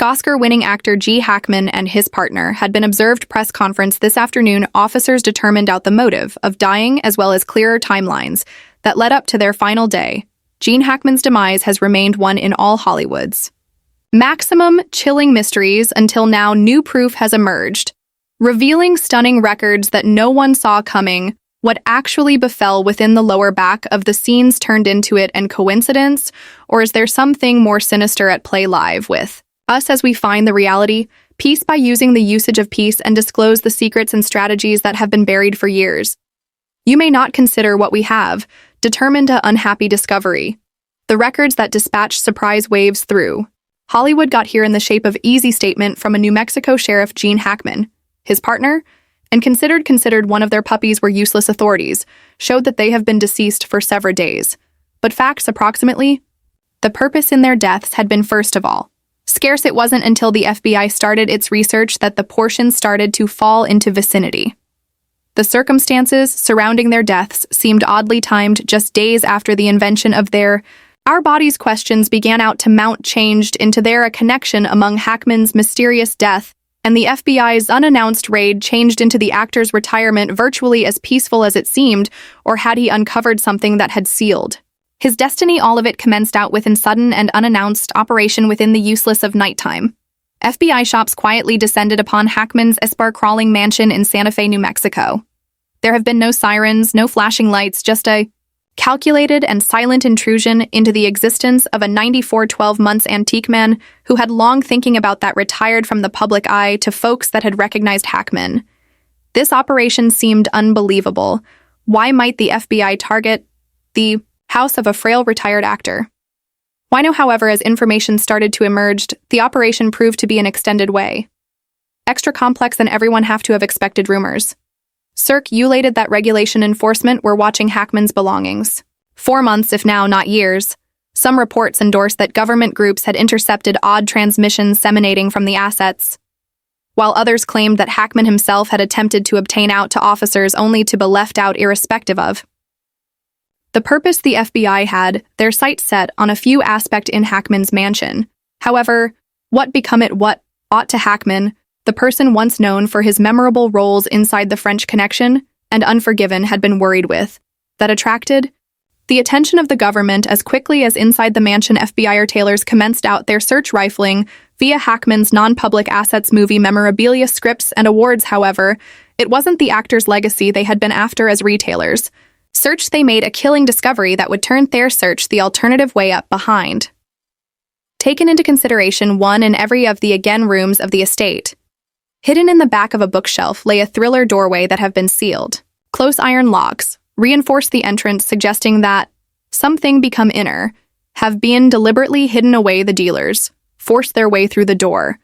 Oscar-winning actor Gene Hackman and his partner had been observed press conference this afternoon. Officers determined out the motive of dying as well as clearer timelines that led up to their final day. Gene Hackman's demise has remained one in all Hollywood's maximum chilling mysteries until now. New proof has emerged, revealing stunning records that no one saw coming. What actually befell within the lower back of the scenes turned into it, and coincidence, or is there something more sinister at play? Live with us as we find the reality piece by using the usage of peace and disclose the secrets and strategies that have been buried for years. You may not consider what we have determined a unhappy discovery. The records that dispatch surprise waves through Hollywood got here in the shape of easy statement from a New Mexico sheriff, Gene Hackman, his partner, and considered one of their puppies were useless. Authorities showed that they have been deceased for several days, but facts approximately the purpose in their deaths had been first of all scarce. It wasn't until the FBI started its research that the portions started to fall into vicinity. The circumstances surrounding their deaths seemed oddly timed, just days after the invention of their our bodies. Questions began out to mount, changed into there a connection among Hackman's mysterious death and the FBI's unannounced raid, changed into the actor's retirement, virtually as peaceful as it seemed, or had he uncovered something that had sealed his destiny? All of it commenced out with a sudden and unannounced operation within the useless of nighttime. FBI shops quietly descended upon Hackman's spar-crawling mansion in Santa Fe, New Mexico. There have been no sirens, no flashing lights, just a calculated and silent intrusion into the existence of a 12 months antique man who had long thinking about that retired from the public eye to folks that had recognized Hackman. This operation seemed unbelievable. Why might the FBI target the house of a frail retired actor? Why now, however, as information started to emerge, the operation proved to be an extended way. Extra complex than everyone have to have expected. Rumors circulated that regulation enforcement were watching Hackman's belongings. 4 months, if now not years. Some reports endorsed that government groups had intercepted odd transmissions emanating from the assets, while others claimed that Hackman himself had attempted to obtain out to officers only to be left out irrespective of the purpose. The FBI had their sights set on a few aspects in Hackman's mansion. However, what become it? What ought to Hackman, the person once known for his memorable roles inside The French Connection and Unforgiven, had been worried with, that attracted the attention of the government as quickly as inside the mansion FBI retailers commenced out their search, rifling via Hackman's non-public assets, movie memorabilia, scripts, and awards. However, it wasn't the actor's legacy they had been after. As retailers searched, they made a killing discovery that would turn their search the alternative way up behind. Taken into consideration, one in every of the again rooms of the estate. Hidden in the back of a bookshelf lay a thriller doorway that have been sealed. Close iron locks reinforced the entrance, suggesting that something become inner have been deliberately hidden away. The dealers forced their way through the door.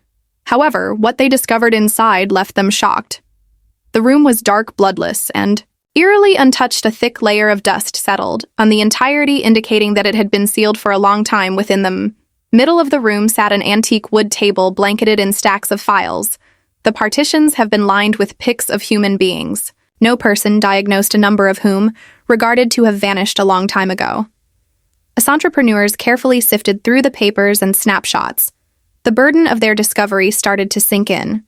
However, what they discovered inside left them shocked. The room was dark, bloodless, and eerily untouched. A thick layer of dust settled on the entirety, indicating that it had been sealed for a long time. Within the middle of the room sat an antique wood table blanketed in stacks of files. The partitions have been lined with pics of human beings, no person diagnosed, a number of whom regarded to have vanished a long time ago. As entrepreneurs carefully sifted through the papers and snapshots, the burden of their discovery started to sink in.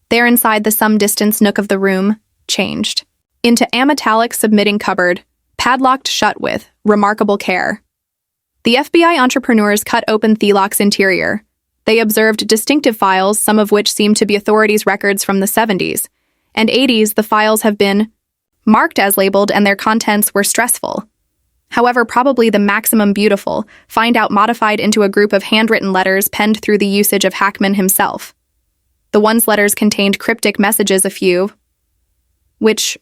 There inside the some distance nook of the room changed into a metallic submitting cupboard, padlocked shut with remarkable care. The FBI entrepreneurs cut open the lock's interior. They observed distinctive files, some of which seemed to be authorities' records from the 70s and 80s. The files have been marked as labeled, and their contents were stressful. However, probably the maximum beautiful, find out modified into a group of handwritten letters penned through the usage of Hackman himself. The one's letters contained cryptic messages, a few which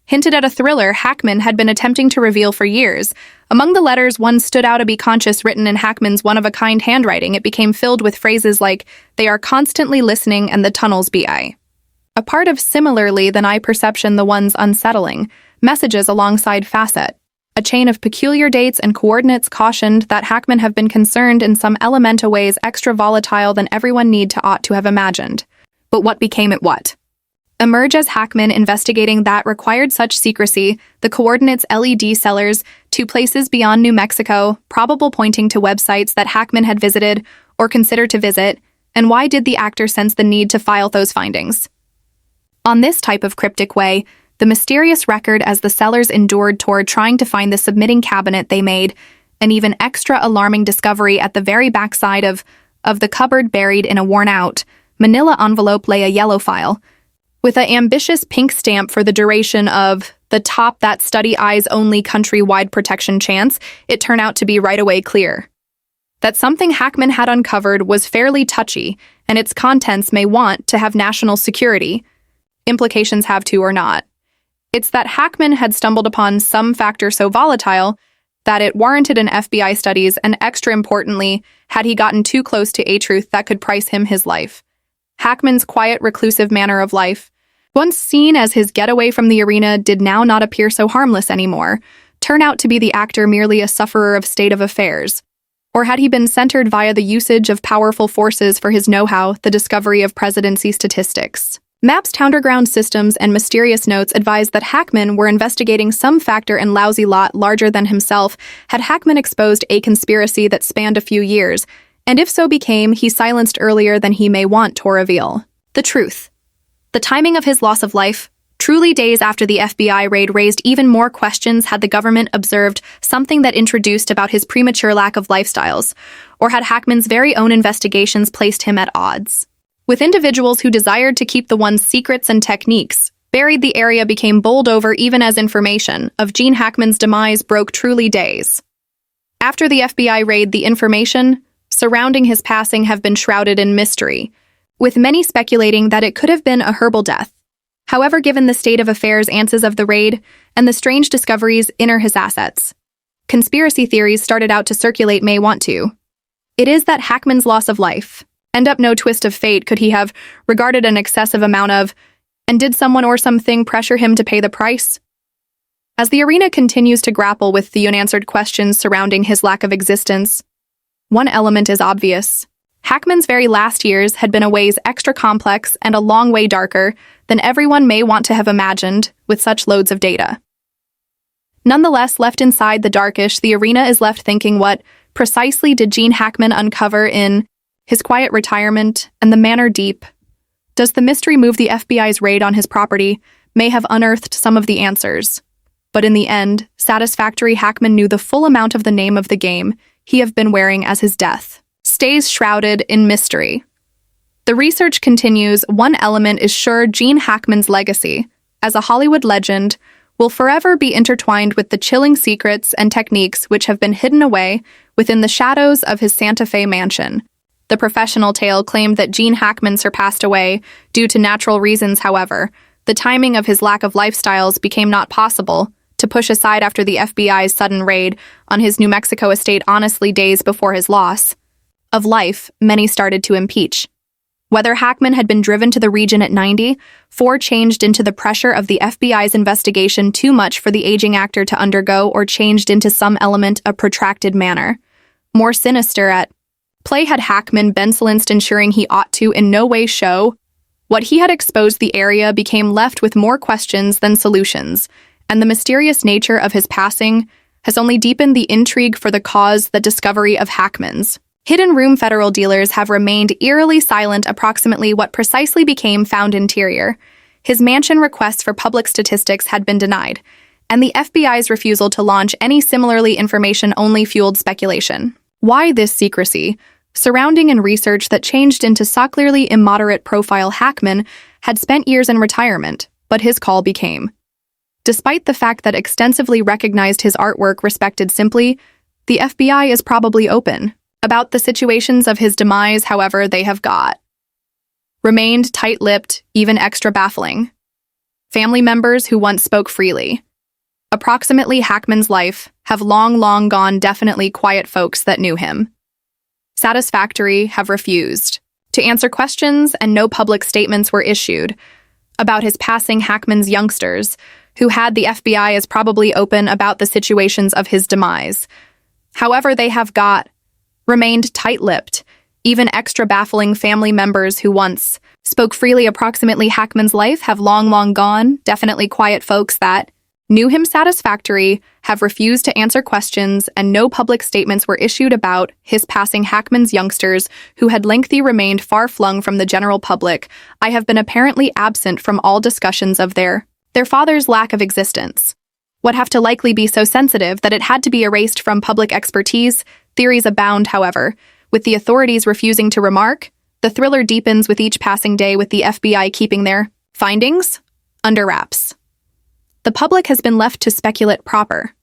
hinted at a thriller Hackman had been attempting to reveal for years. Among the letters, one stood out to be conscious, written in Hackman's one-of-a-kind handwriting. It became filled with phrases like, "They are constantly listening and the tunnels be." A part of similarly than I perception, the one's unsettling messages alongside facet. A chain of peculiar dates and coordinates cautioned that Hackman have been concerned in some elemental ways extra volatile than everyone need to ought to have imagined. But what became it? What emerge as Hackman investigating that required such secrecy? The coordinates LED sellers to places beyond New Mexico, probable pointing to websites that Hackman had visited or considered to visit. And why did the actor sense the need to file those findings? On this type of cryptic way, the mysterious record as the sellers endured toward trying to find the submitting cabinet they made an even extra alarming discovery at the very backside of the cupboard. Buried in a worn-out manila envelope lay a yellow file with an ambitious pink stamp for the duration of the top that study eyes only countrywide protection chance. It turned out to be right away clear that something Hackman had uncovered was fairly touchy, and its contents may want to have national security implications, have to or not. It's that Hackman had stumbled upon some factor so volatile that it warranted an FBI studies, and extra importantly, had he gotten too close to a truth that could price him his life. Hackman's quiet, reclusive manner of life, once seen as his getaway from the arena, did now not appear so harmless anymore, turn out to be the actor merely a sufferer of state of affairs. Or had he been centered via the usage of powerful forces for his know-how, the discovery of presidency statistics? Maps, underground systems, and mysterious notes advised that Hackman were investigating some factor and lousy lot larger than himself. Had Hackman exposed a conspiracy that spanned a few years, and if so became, he silenced earlier than he may want to reveal the truth. The timing of his loss of life, truly days after the FBI raid, raised even more questions. Had the government observed something that introduced about his premature lack of lifestyles, or had Hackman's very own investigations placed him at odds with individuals who desired to keep the one's secrets and techniques? Buried, the area became bowled over even as information of Gene Hackman's demise broke truly days after the FBI raid. The information surrounding his passing have been shrouded in mystery, with many speculating that it could have been a herbal death. However, given the state of affairs answers of the raid and the strange discoveries in his assets, conspiracy theories started out to circulate may want to. It is that Hackman's loss of life end up no twist of fate could he have regarded an excessive amount of, and did someone or something pressure him to pay the price? As the arena continues to grapple with the unanswered questions surrounding his lack of existence, one element is obvious. Hackman's very last years had been a ways extra complex and a long way darker than everyone may want to have imagined with such loads of data. Nonetheless, left inside the darkish, the arena is left thinking, what precisely did Gene Hackman uncover in his quiet retirement and the manor deep? Does the mystery move the FBI's raid on his property may have unearthed some of the answers? But in the end, satisfactory, Hackman knew the full amount of the name of the game he have been wearing as his death stays shrouded in mystery. The research continues. One element is sure: Gene Hackman's legacy as a Hollywood legend will forever be intertwined with the chilling secrets and techniques which have been hidden away within the shadows of his Santa Fe mansion. The professional tale claimed that Gene Hackman surpassed away due to natural reasons. However, the timing of his lack of lifestyles became not possible to push aside after the FBI's sudden raid on his New Mexico estate. Honestly, days before his loss of life, many started to impeach whether Hackman had been driven to the region at 94, changed into the pressure of the FBI's investigation too much for the aging actor to undergo, or changed into some element of protracted manner more sinister at play. Had Hackman been silenced, ensuring he ought to in no way show what he had exposed, the area became left with more questions than solutions, and the mysterious nature of his passing has only deepened the intrigue for the cause. The discovery of Hackman's hidden room. Federal dealers have remained eerily silent approximately what precisely became found interior. His mansion requests for public statistics had been denied, and the FBI's refusal to launch any similarly information only fueled speculation. Why this secrecy surrounding and research that changed into so clearly immoderate profile? Hackman had spent years in retirement, but his call became. Despite the fact that extensively recognized his artwork respected simply, the FBI is probably open about the situations of his demise. However, they have remained tight-lipped, even extra baffling. Family members who once spoke freely approximately Hackman's life have long gone. Definitely quiet folks that knew him satisfactory have refused to answer questions, and no public statements were issued about his passing. Hackman's youngsters, who had the FBI is probably open about the situations of his demise. However, they have remained tight-lipped, even extra baffling. Family members who once spoke freely approximately Hackman's life have long gone. Definitely quiet folks that knew him satisfactory, have refused to answer questions, and no public statements were issued about his passing. Hackman's youngsters, who had lengthy remained far-flung from the general public, I have been apparently absent from all discussions of their father's lack of existence. Would have to likely be so sensitive that it had to be erased from public expertise. Theories abound, however, with the authorities refusing to remark. The thriller deepens with each passing day, with the FBI keeping their findings under wraps. The public has been left to speculate proper.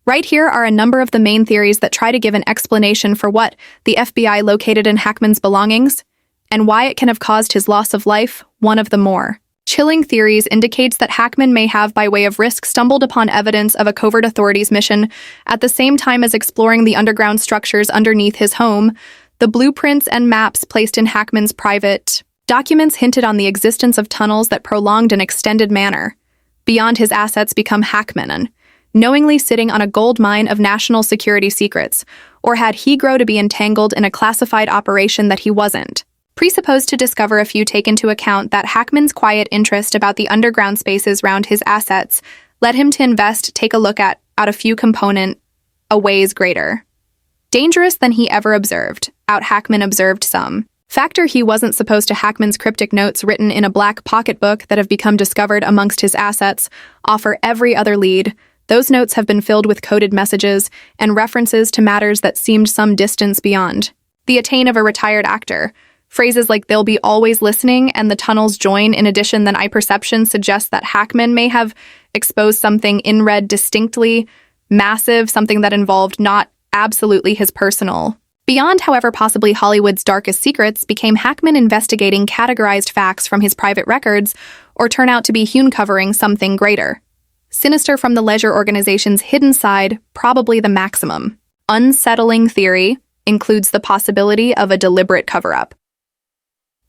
Right here are a number of the main theories that try to give an explanation for what the FBI located in Hackman's belongings and why it can have caused his loss of life. One of the more chilling theories indicates that Hackman may have, by way of risk, stumbled upon evidence of a covert authorities mission at the same time as exploring the underground structures underneath his home. The blueprints and maps placed in Hackman's private documents hinted on the existence of tunnels that prolonged an extended manner beyond his assets become Hackman, knowingly sitting on a gold mine of national security secrets, or had he grown to be entangled in a classified operation that he wasn't presupposed to discover. A few take into account that Hackman's quiet interest about the underground spaces round his assets led him to take a look at a few component a ways greater dangerous than he ever observed. Hackman observed some factor he wasn't supposed to. Hackman's cryptic notes written in a black pocketbook that have become discovered amongst his assets offer every other lead. Those notes have been filled with coded messages and references to matters that seemed some distance beyond the attain of a retired actor. Phrases like "they'll be always listening" and "the tunnels join." In addition, then perception suggests that Hackman may have exposed something in red distinctly massive, something that involved not absolutely his personal. Beyond, however, possibly Hollywood's darkest secrets became Hackman investigating categorized facts from his private records, or turn out to be covering something greater. Sinister from the leisure organization's hidden side, probably the maximum unsettling theory includes the possibility of a deliberate cover-up.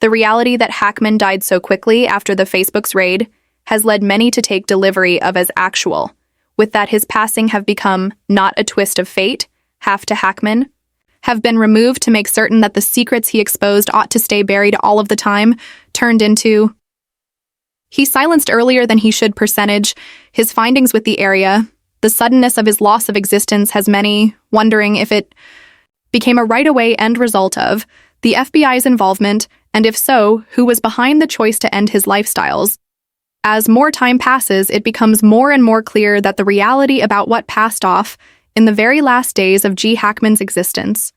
The reality that Hackman died so quickly after the Facebook's raid has led many to take delivery of as actual, with that his passing have become not a twist of fate, have to Hackman, have been removed to make certain that the secrets he exposed ought to stay buried all of the time, turned into he silenced earlier than he should percentage. His findings with the area, the suddenness of his loss of existence has many wondering if it became a right-away end result of the FBI's involvement, and if so, who was behind the choice to end his lifestyles. As more time passes, it becomes more and more clear that the reality about what passed off in the very last days of G. Hackman's existence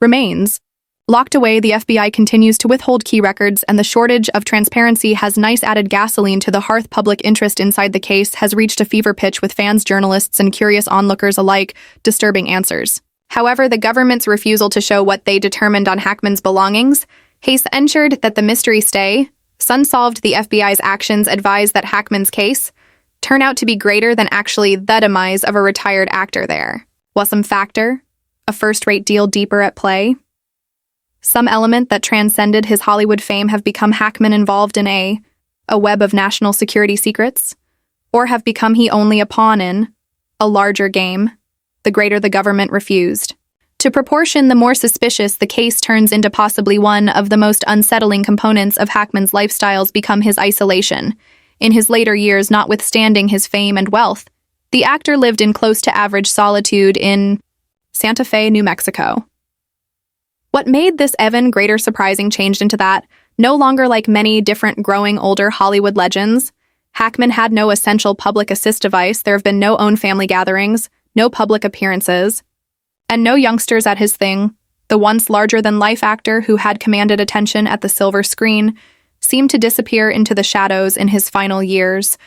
remains. Locked away, the FBI continues to withhold key records, and the shortage of transparency has nice added gasoline to the hearth. Public interest inside the case has reached a fever pitch, with fans, journalists, and curious onlookers alike disturbing answers. However, the government's refusal to show what they determined on Hackman's belongings has ensured that the mystery stay. Unsolved, the FBI's actions advise that Hackman's case turn out to be greater than actually the demise of a retired actor. There was some factor, a first-rate deal deeper at play. Some element that transcended his Hollywood fame have become Hackman involved in a web of national security secrets, or have become he only a pawn in a larger game, the greater the government refused to proportion. The more suspicious the case turns into. Possibly one of the most unsettling components of Hackman's lifestyles become his isolation. In his later years, notwithstanding his fame and wealth, the actor lived in close to average solitude in Santa Fe, New Mexico. What made this even greater surprising changed into that, no longer like many different growing older Hollywood legends, Hackman had no essential public assist device. There have been no own family gatherings, no public appearances, and no youngsters at his thing. The once larger-than-life actor who had commanded attention at the silver screen seemed to disappear into the shadows in his final years,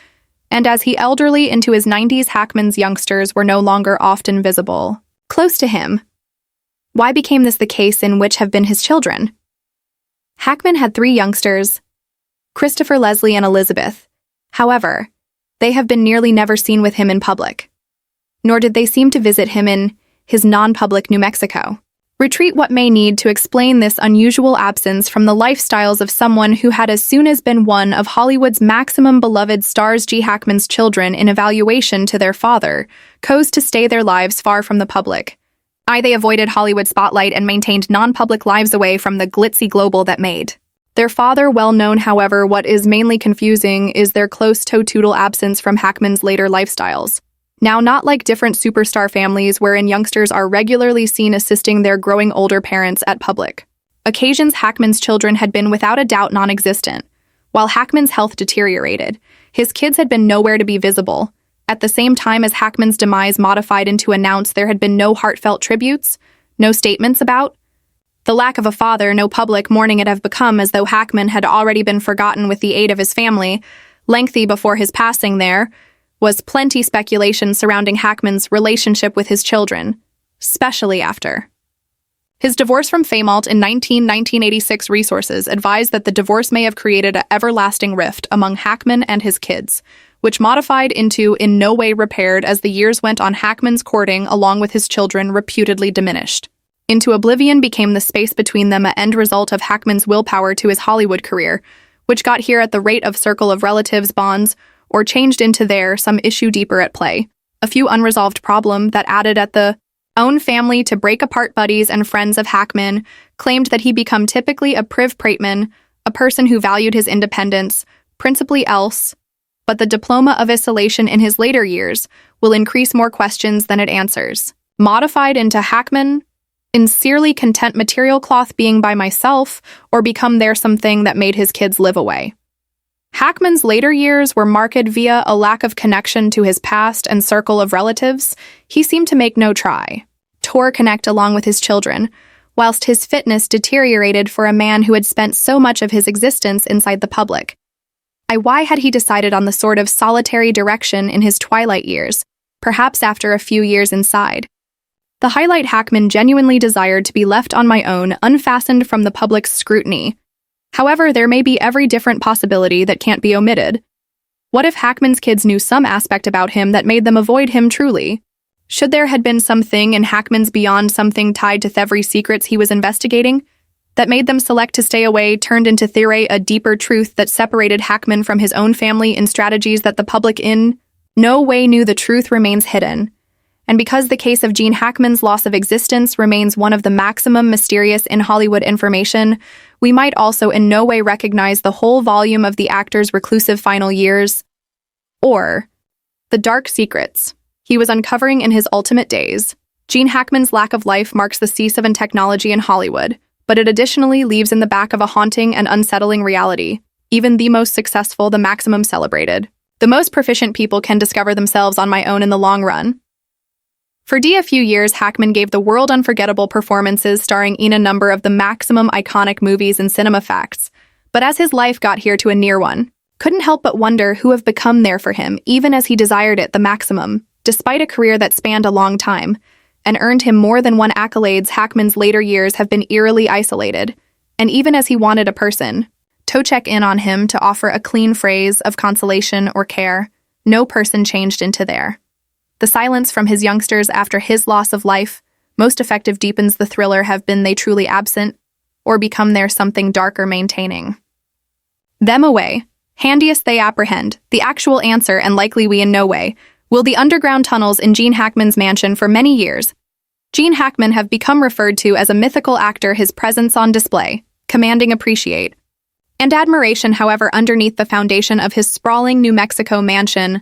and as he elderly into his 90s, Hackman's youngsters were no longer often visible close to him. Why became this the case in which have been his children? Hackman had 3 youngsters, Christopher, Leslie, and Elizabeth. However, they have been nearly never seen with him in public, nor did they seem to visit him in his non-public New Mexico retreat. What may need to explain this unusual absence from the lifestyles of someone who had as soon as been one of Hollywood's maximum beloved stars? G. Hackman's children, in evaluation to their father, chose to stay their lives far from the public. They avoided Hollywood spotlight and maintained non-public lives away from the glitzy global that made Their father well known, however, what is mainly confusing is their close total absence from Hackman's later lifestyles. Now, not like different superstar families wherein youngsters are regularly seen assisting their growing older parents at public occasions, Hackman's children had been without a doubt non-existent. While Hackman's health deteriorated, his kids had been nowhere to be visible, at the same time as Hackman's demise modified into announce there had been no heartfelt tributes, no statements about the lack of a father, no public mourning. It have become as though Hackman had already been forgotten with the aid of his family. Lengthy before his passing there was plenty speculation surrounding Hackman's relationship with his children, especially after his divorce from Famalt in 1986. Resources advised that the divorce may have created an everlasting rift among Hackman and his kids, which modified into in no way repaired as the years went on. Hackman's courting, along with his children, reputedly diminished. Into oblivion became the space between them, a end result of Hackman's willpower to his Hollywood career, which got here at the rate of circle of relatives bonds, or changed into there some issue deeper at play. A few unresolved problem that added at the own family to break apart. Buddies and friends of Hackman claimed that he become typically a priv prateman, a person who valued his independence, principally else, but the diploma of isolation in his later years will increase more questions than it answers. Modified into Hackman, sincerely content material cloth being by myself, or become there something that made his kids live away. Hackman's later years were marked via a lack of connection to his past and circle of relatives. He seemed to make no try to connect along with his children, whilst his fitness deteriorated for a man who had spent so much of his existence inside the public. Why had he decided on the sort of solitary direction in his twilight years, perhaps after a few years inside? The highlight Hackman genuinely desired to be left on my own, unfastened from the public's scrutiny. However, there may be every different possibility that can't be omitted. What if Hackman's kids knew some aspect about him that made them avoid him truly? Should there had been something in Hackman's beyond something tied to every secrets he was investigating that made them select to stay away, turned into theory a deeper truth that separated Hackman from his own family in strategies that the public in no way knew? The truth remains hidden. And because the case of Gene Hackman's loss of existence remains one of the maximum mysterious in Hollywood information, we might also in no way recognize the whole volume of the actor's reclusive final years, or the dark secrets he was uncovering in his ultimate days. Gene Hackman's lack of life marks the cease of technology in Hollywood, but it additionally leaves in the back of a haunting and unsettling reality. Even the most successful, the maximum celebrated, the most proficient people can discover themselves on my own in the long run. For a few years, Hackman gave the world unforgettable performances starring in a number of the maximum iconic movies and cinema facts. But as his life got here to a near one, couldn't help but wonder who have become there for him, even as he desired it the maximum, despite a career that spanned a long time, and earned him more than one accolades. Hackman's later years have been eerily isolated, and even as he wanted a person to check in on him to offer a clean phrase of consolation or care, no person changed into there. The silence from his youngsters after his loss of life, most effective deepens the thriller. Have been they truly absent, or become there something darker maintaining them away? Handiest they apprehend, the actual answer, and likely we in no way, will the underground tunnels in Gene Hackman's mansion for many years. Gene Hackman have become referred to as a mythical actor, his presence on display, commanding appreciate and admiration. However, underneath the foundation of his sprawling New Mexico mansion,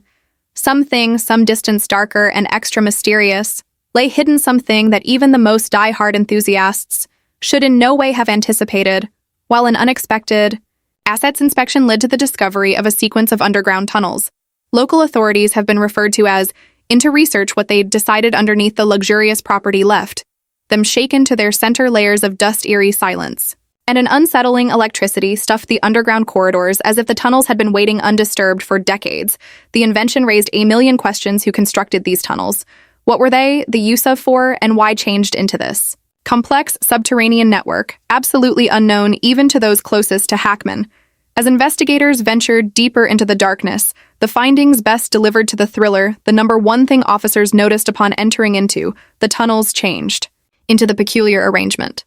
something, some distance darker and extra mysterious, lay hidden, something that even the most die-hard enthusiasts should in no way have anticipated, while an unexpected assets inspection led to the discovery of a sequence of underground tunnels. Local authorities have been referred to as into research what they decided underneath the luxurious property left them shaken to their center layers of dust, eerie silence, and an unsettling electricity stuffed the underground corridors as if the tunnels had been waiting undisturbed for decades. The invention raised a million questions. Who constructed these tunnels? What were they the use of for, and why changed into this complex subterranean network, absolutely unknown even to those closest to Hackman? As investigators ventured deeper into the darkness, the findings best delivered to the thriller, the number one thing officers noticed upon entering into the tunnels changed into the peculiar arrangement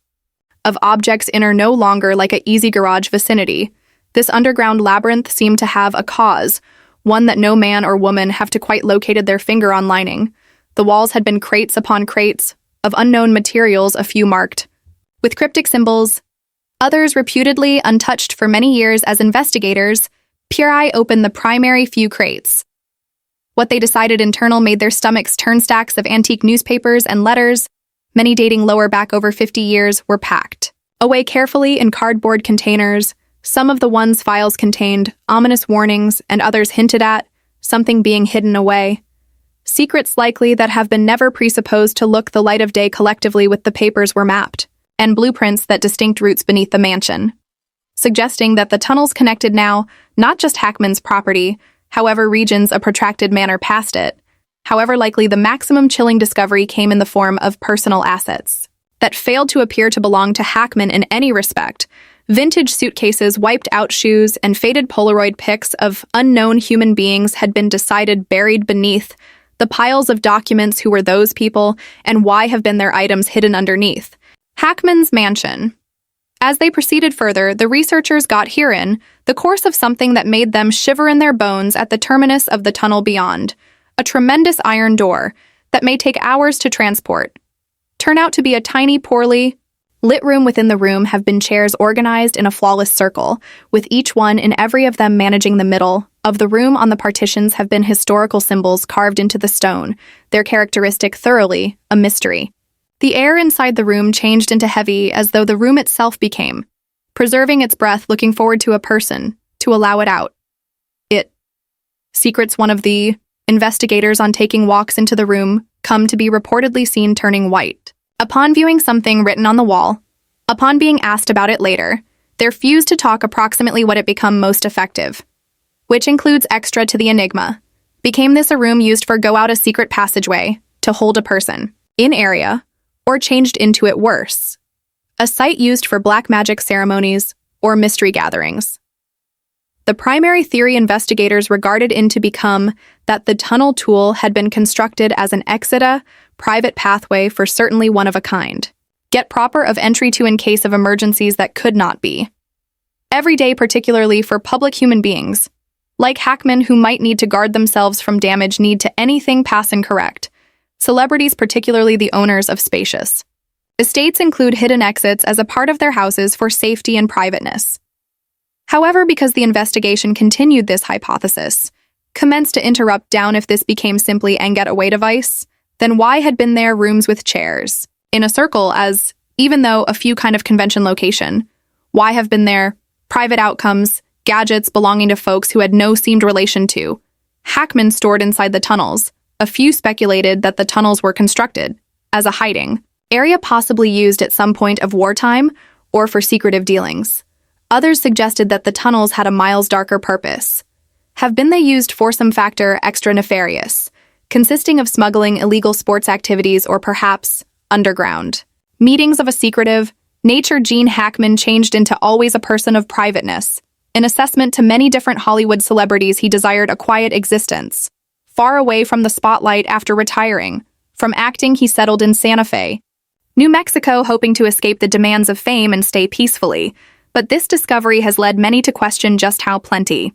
of objects in or no longer like a easy garage vicinity. This underground labyrinth seemed to have a cause, one that no man or woman have to quite located their finger on lining. The walls had been crates upon crates of unknown materials, a few marked with cryptic symbols, Others reputedly untouched for many years as investigators, pry open the primary few crates. What they decided internal made their stomachs turn. Stacks of antique newspapers and letters, many dating lower back over 50 years, were packed away carefully in cardboard containers. Some of the ones files contained ominous warnings and others hinted at something being hidden away. Secrets likely that have been never presupposed to look the light of day. Collectively with the papers were mapped, and blueprints that distinct routes beneath the mansion, suggesting that the tunnels connected now not just Hackman's property, however regions a protracted manner past it. However, likely the maximum chilling discovery came in the form of personal assets that failed to appear to belong to Hackman in any respect. Vintage suitcases, wiped out shoes, and faded Polaroid pics of unknown human beings had been decided buried beneath the piles of documents. Who were those people, and why have been their items hidden underneath Hackman's mansion? As they proceeded further, the researchers got herein the course of something that made them shiver in their bones at the terminus of the tunnel beyond. A tremendous iron door that may take hours to transport turn out to be a tiny, poorly lit room. Within the room have been chairs organized in a flawless circle, with each one in every of them managing the middle of the room. On the partitions have been historical symbols carved into the stone, their characteristic thoroughly a mystery. The air inside the room changed into heavy, as though the room itself became, preserving its breath, looking forward to a person, to allow it out. It secrets. One of the investigators on taking walks into the room come to be reportedly seen turning white upon viewing something written on the wall. Upon being asked about it later, they refused to talk approximately what it become most effective, which includes extra to the enigma. Became this a room used for go out a secret passageway to hold a person in area, or changed into it worse, a site used for black magic ceremonies or mystery gatherings? The primary theory investigators regarded in to become that the tunnel tool had been constructed as an exita, private pathway for certainly one of a kind, get proper of entry to in case of emergencies that could not be every day, particularly for public human beings, like Hackman, who might need to guard themselves from damage need to anything pass incorrect. Celebrities, particularly the owners of spacious estates, include hidden exits as a part of their houses for safety and privateness. However, because the investigation continued, this hypothesis commenced to interrupt down. If this became simply an getaway device, then why had been there rooms with chairs in a circle as, even though a few kind of convention location, why have been there private outcomes, gadgets belonging to folks who had no seemed relation to Hackman stored inside the tunnels? A few speculated that the tunnels were constructed as a hiding area, possibly used at some point of wartime or for secretive dealings. Others suggested that the tunnels had a miles darker purpose. Have been they used for some factor extra nefarious, consisting of smuggling, illegal sports activities, or perhaps underground meetings of a secretive nature? Gene Hackman changed into always a person of privateness. In assessment to many different Hollywood celebrities, he desired a quiet existence, far away from the spotlight. After retiring from acting, he settled in Santa Fe, New Mexico, hoping to escape the demands of fame and stay peacefully. But this discovery has led many to question just how plenty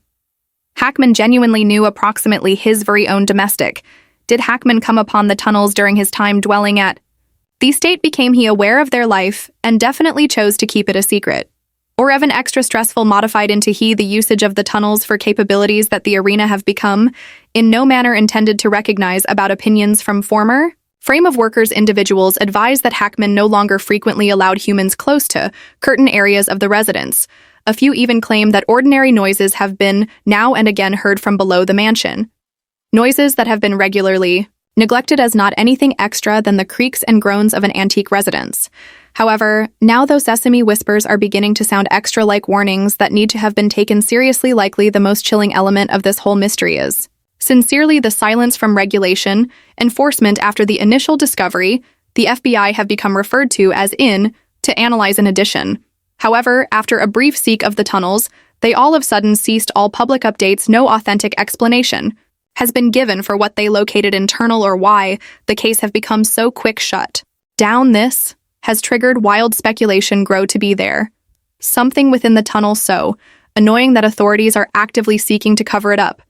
Hackman genuinely knew approximately his very own domestic. Did Hackman come upon the tunnels during his time dwelling at the estate? Became he aware of their life and definitely chose to keep it a secret? Or even extra stressful, modified into he the usage of the tunnels for capabilities that the arena have become in no manner intended to recognize? About opinions from former frame of workers, individuals advised that Hackman no longer frequently allowed humans close to curtain areas of the residence. A few even claim that ordinary noises have been now and again heard from below the mansion, noises that have been regularly neglected as not anything extra than the creaks and groans of an antique residence. However, now those sesame whispers are beginning to sound extra like warnings that need to have been taken seriously. Likely the most chilling element of this whole mystery is sincerely the silence from regulation enforcement. After the initial discovery, the FBI have become referred to as in to analyze an addition. However, after a brief seek of the tunnels, they all of a sudden ceased all public updates. No authentic explanation has been given for what they located internal or why the case have become so quick shut down. This has triggered wild speculation grow to be there something within the tunnel so annoying that authorities are actively seeking to cover it up.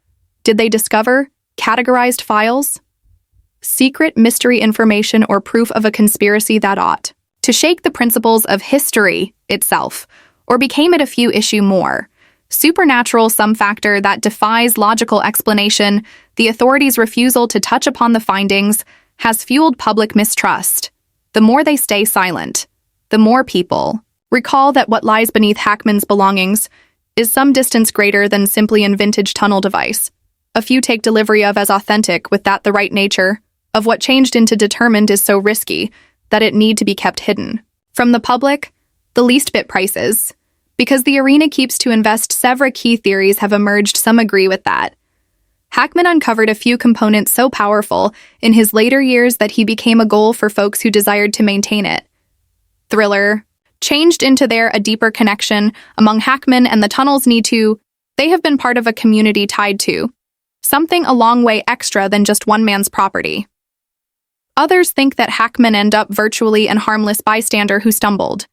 Did they discover categorized files, secret mystery information, or proof of a conspiracy that ought to shake the principles of history itself, or became it a few issue more? Supernatural some factor that defies logical explanation, the authorities' refusal to touch upon the findings has fueled public mistrust. The more they stay silent, the more people recall that what lies beneath Hackman's belongings is some distance greater than simply a vintage tunnel device. A few take delivery of as authentic, with that the right nature of what changed into determined is so risky that it need to be kept hidden. From the public, the least bit prices. Because the arena keeps to invest, several key theories have emerged, some agree with that. Hackman uncovered a few components so powerful in his later years that he became a goal for folks who desired to maintain it. Thriller changed into a deeper connection among Hackman and the tunnels they have been part of a community tied to something a long way extra than just one man's property. Others think that Hackman ended up virtually an harmless bystander who stumbled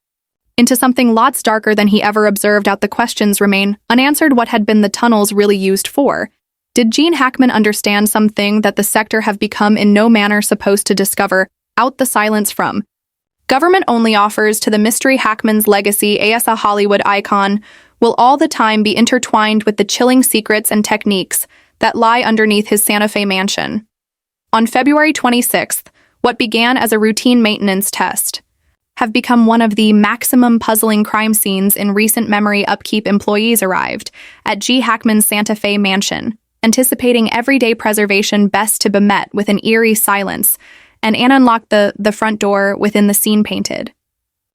into something lots darker than he ever observed out. The questions remain unanswered. What had been the tunnels really used for? Did Gene Hackman understand something that the sector have become in no manner supposed to discover out? The silence from government only offers to the mystery. Hackman's legacy as a Hollywood icon will all the time be intertwined with the chilling secrets and techniques that lie underneath his Santa Fe mansion. On February 26th, what began as a routine maintenance test have become one of the maximum puzzling crime scenes in recent memory. Upkeep employees arrived at G. Hackman's Santa Fe mansion, anticipating everyday preservation best to be met with an eerie silence, and Anna unlocked the front door within the scene painted.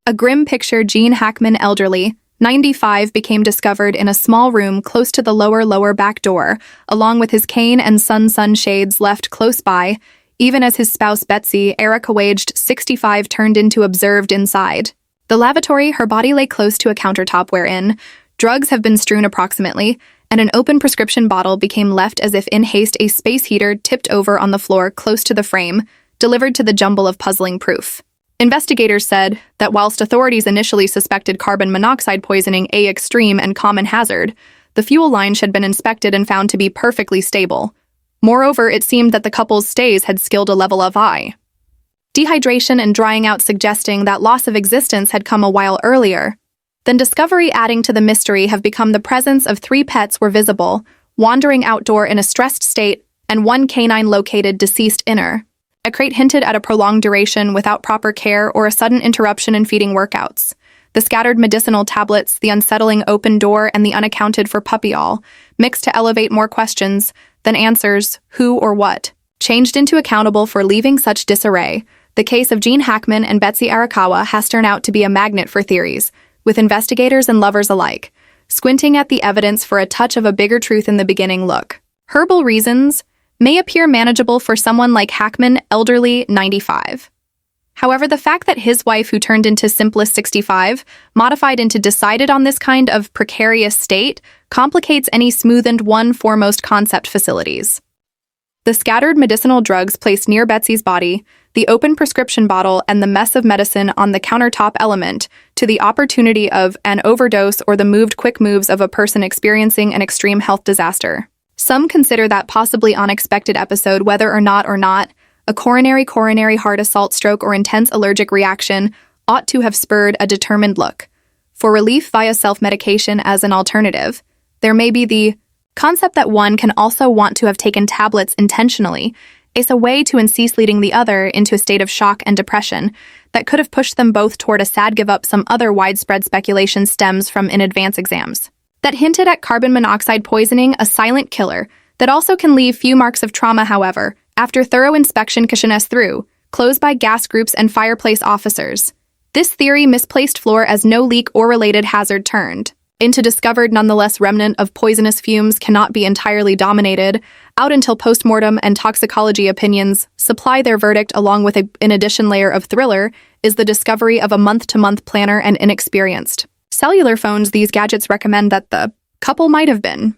A grim picture. Gene Hackman, elderly, 95, became discovered in a small room close to the lower back door, along with his cane and sunshades left close by, even as his spouse Betsy, Erica, aged 65, turned into observed inside. The lavatory, her body lay close to a countertop wherein drugs have been strewn approximately, and an open prescription bottle became left as if in haste. A space heater tipped over on the floor close to the frame, delivered to the jumble of puzzling proof. Investigators said that whilst authorities initially suspected carbon monoxide poisoning, a extreme and common hazard, the fuel line had been inspected and found to be perfectly stable. Moreover, it seemed that the couple's stays had scaled a level of dehydration and drying out, suggesting that loss of existence had come a while earlier. Then discovery adding to the mystery have become the presence of 3 pets were visible, wandering outdoor in a stressed state, and 1 canine located deceased inner. A crate hinted at a prolonged duration without proper care or a sudden interruption in feeding workouts. The scattered medicinal tablets, the unsettling open door, and the unaccounted for puppy all mixed to elevate more questions than answers. Who or what changed into accountable for leaving such disarray? The case of Gene Hackman and Betsy Arakawa has turned out to be a magnet for theories, with investigators and lovers alike squinting at the evidence for a touch of a bigger truth in the beginning. Look, herbal reasons may appear manageable for someone like Hackman, elderly, 95. However, the fact that his wife, who turned into simplest 65, modified into decided on this kind of precarious state, complicates any smoothened one foremost concept facilities. The scattered medicinal drugs placed near Betsy's body, the open prescription bottle, and the mess of medicine on the countertop element to the opportunity of an overdose or the quick moves of a person experiencing an extreme health disaster. Some consider that possibly unexpected episode, whether or not a coronary heart assault, stroke, or intense allergic reaction, ought to have spurred a determined look for relief via self-medication as an alternative. There may be the concept that one can also want to have taken tablets intentionally as a way to cease leading the other into a state of shock and depression that could have pushed them both toward a sad give up. Some other widespread speculation stems from in advance exams that hinted at carbon monoxide poisoning, a silent killer that also can leave few marks of trauma. However, after thorough inspection through, closed by gas groups and fireplace officers, this theory misplaced floor as no leak or related hazard turned into discovered. Nonetheless, remnant of poisonous fumes cannot be entirely dominated out until postmortem and toxicology opinions supply their verdict, along with an addition layer of thriller is the discovery of a month-to-month planner and inexperienced cellular phones. These gadgets recommend that the couple might have been